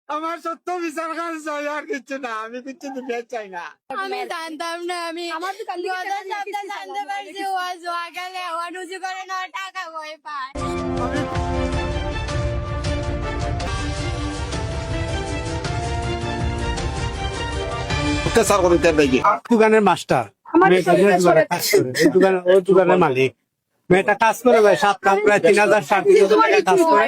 আমার সত্য বিচার কাজ চাই, আর কিছু না, আমি কিছু দিতে চাই না। আমি জানতাম না, আমি আমার তো কালকে গত সপ্তাহে জানতে পারছি ও জোয়া গেলে ও রুজু করে না টাকা কই পায়। আমি অত্যাচার করি তার দেখি। দোকানের মাস্টার, আমার মেয়েটা তো যে দোকানে কাজ করে, এই দোকানে- ওই দোকানের মালিক। মেয়েটা কাজ করে ভাই, সাত কাম প্রায় 3,000 3,500 টাকা কাজ করে,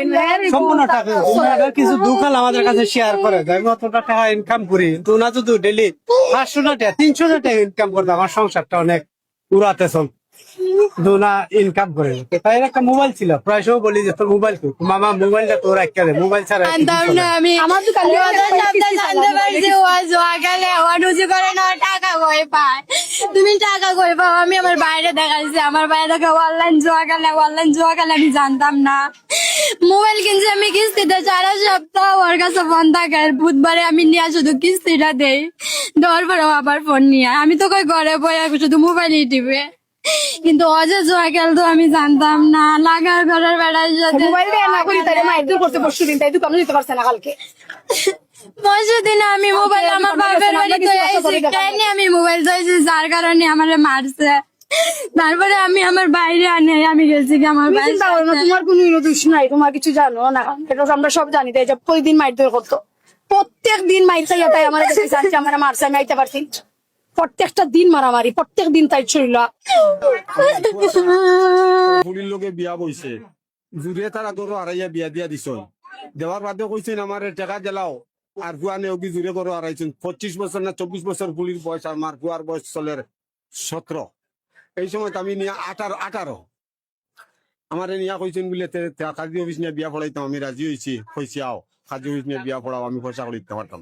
সম্পূর্ণ টাকা। ওনারা কিছু দুঃখাল আমাদের কাছে শেয়ার করে যে আমি অতটা টাকা ইনকাম করি, কিন্তু ওনা যদি ডেলি 500 টাকা 300 টাকা ইনকাম করতো, আমার সংসারটা অনেক উড়াতে চল দুনা ইনকাম করে। তাই একটা মোবাইল ছিল, প্রায় সময় বলি যে তোর মোবাইল কই, মামা মোবাইলটা তোর রাখতে দে, মোবাইল ছাড়া কিছু জানতাম চলে না, না। আমি আমার তো কালকে গত সপ্তাহে জানতে পারছি ও জোয়া গেলে ও রুজু করে না টাকা কই পায়। তুমি টাকা কই পাও? আমি আমার বাইরে দেখাইছি, আমার বাইরে দেখে অনলাইন জোয়া গেলে আমি জানতাম না। মোবাইল কিনছি আমি কিস্তিতে, সারা সপ্তাহ ওর কাছে ফোন থাকে, আর বুধবারে আমি নিয়ে শুধু কিস্তিটা দেই, দেওয়ার পরেও আবার ফোন নিয়ে আমি তো কই ঘরে বয়ে শুধু মোবাইলই টিপে। কিন্তু অজয় জোয়া গেল তো আমি জানতাম না। লাগার ঘরের বেড়ার সাথে মোবাইল দিয়ে না করি তাই মায়ের দূর করতে পরশু দিন, তাই দোকানে দিতে পারছে না কালকে। পরশুদিন আমি মোবাইল আমার বাপের বাড়িতে এসে কেন আমি মোবাইল চাইছি, যার কারণে আমারে মারছে। তারপরে আমি আমার বাইরে আনে আমি গেছি কি আমার তুমি বাইরে চিন্তা করো না, তোমার কোনো দোষ নাই, তোমার কিছু জানো না, এটা তো আমরা সব জানি। তাই যে প্রতিদিন মাইর দূর করতো, প্রত্যেক দিন মাইর চাইয়া, তাই আমার কাছে জানছে আমার মারছে, আমি আইতে পারছি। প্রত্যেকটা দিন মারামারি, প্রত্যেক দিন তাই শরীর। বুড়ির লোকে বিয়া বইছে, জুড়ে তারা গরু হারাইয়া বিয়া দিয়া দিছ, দেওয়ার বাদে কইছেন আমার টাকা দিলাও, আর বুয়া নেওগি জুড়ে গরু হারাইছেন। 25 বছর না 24 বছর বুড়ির বয়স, আমার বুয়ার বয়স চলের 17। এই সময় আমি নিয়ে 18 আমার নিয়া কইছেন বলে কাজী অফিস নিয়ে বিয়া পড়াইতাম, আমি রাজি হয়েছি, কইছি আও কাজী অফিস নিয়ে বিয়া পড়াও, আমি পয়সা করে দিতে পারতাম।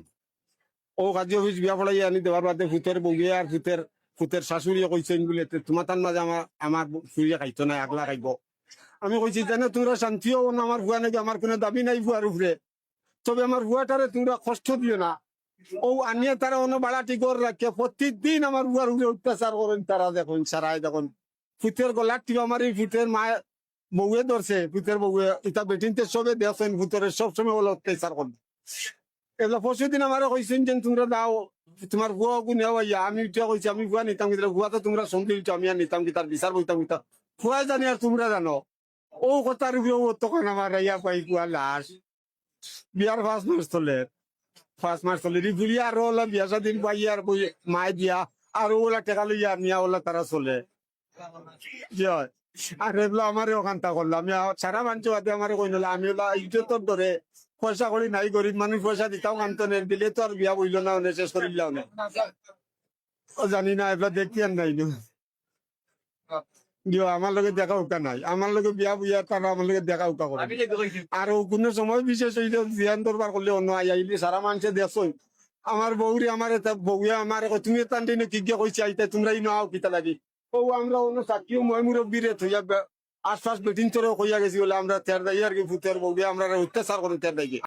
ও কাজী অফিস বিয়া পড়াই আনি দেওয়ার বাদে ভূতের বউয়ে আর ভূতের শাশুড়িয়ে কইছেন বলে তোমার তার মাঝে আমার ফুরিয়ে খাইতো না, একলা খাইব। আমি কইছি জানো তোমরা শান্তি হবো না, আমার ভুয়া নাকি, আমার কোনো দাবি নাই ভুয়ার উপরে, তবে আমার ভুয়াটারে তোমরা কষ্ট দিও না। ও আনিয়ে তারা অন্য বাড়াটি করে রাখে, প্রত্যেকদিন আমার ভুয়ার উপরে অত্যাচার করেন তারা। দেখুন সারাই দেখুন ভূতের গলার টিপ আমার এই ভূতের মা বউয়ে ধরছে, ভূতের বউয়ে এটা বেটিনতে সবে দেখছেন, ভূতের সবসময় ওগুলো অত্যাচার করেন। এগুলো পরশুদিন আমার কইছেন যে তোমরা দাও তোমার ভুয়া গুনে হইয়া, আমি উঠিয়া কইছি আমি ভুয়া নিতাম কি, ভুয়া তো তোমরা সন্ধি আমি আর নিতাম কি, তার বিচার বইতাম কি, ভুয়াই জানি আর তোমরা জানো। ও কথার উপরে ও তখন আমার ইয়া পাই কুয়া লাশ বিয়ার 5 মাস চলে রিগুলি আর ওলা বিয়া সাদিন পাই আর মায় দিয়া আর ওলা টেকা লইয়া নিয়া ওলা তারা চলে কি হয়। আর এগুলো আমার ওখানটা করলো, আমি সারা মানুষ আমার কই নিলাম, আমি ওলা ইজ্জতর ধরে পয়সা করি নাই, গরিব মানুষ পয়সা দিতাম কান্তনে দিলে তো আর বিয়া বইল না, শেষ করিলাম না। ও জানি না এগুলো দেখি আর নাই দিও, আমার লগে দেখা উকা নাই, আমার লগে বিয়া বুয়া তারা আমার লগে দেখা উকা করে। আর কোনো সময় বিশেষ হইলে ধ্যান দরবার করলে অন্য আইলে সারা মানুষে দেখছই আমার বউরে, আমার বউয়ে আমার তুমি তান কি গিয়ে কইছে আইতে তোমরা ইনো আও কিতা লাগি। ও আমরা অন্য সাক্ষীও মই মুরব্বীরে থইয়া আশপাশ বেটিন তোরেও কইয়া গেছি বলে আমরা তের দাই আর কি ভূতের বউরে আমরা অত্যাচার করে তের দাইকে।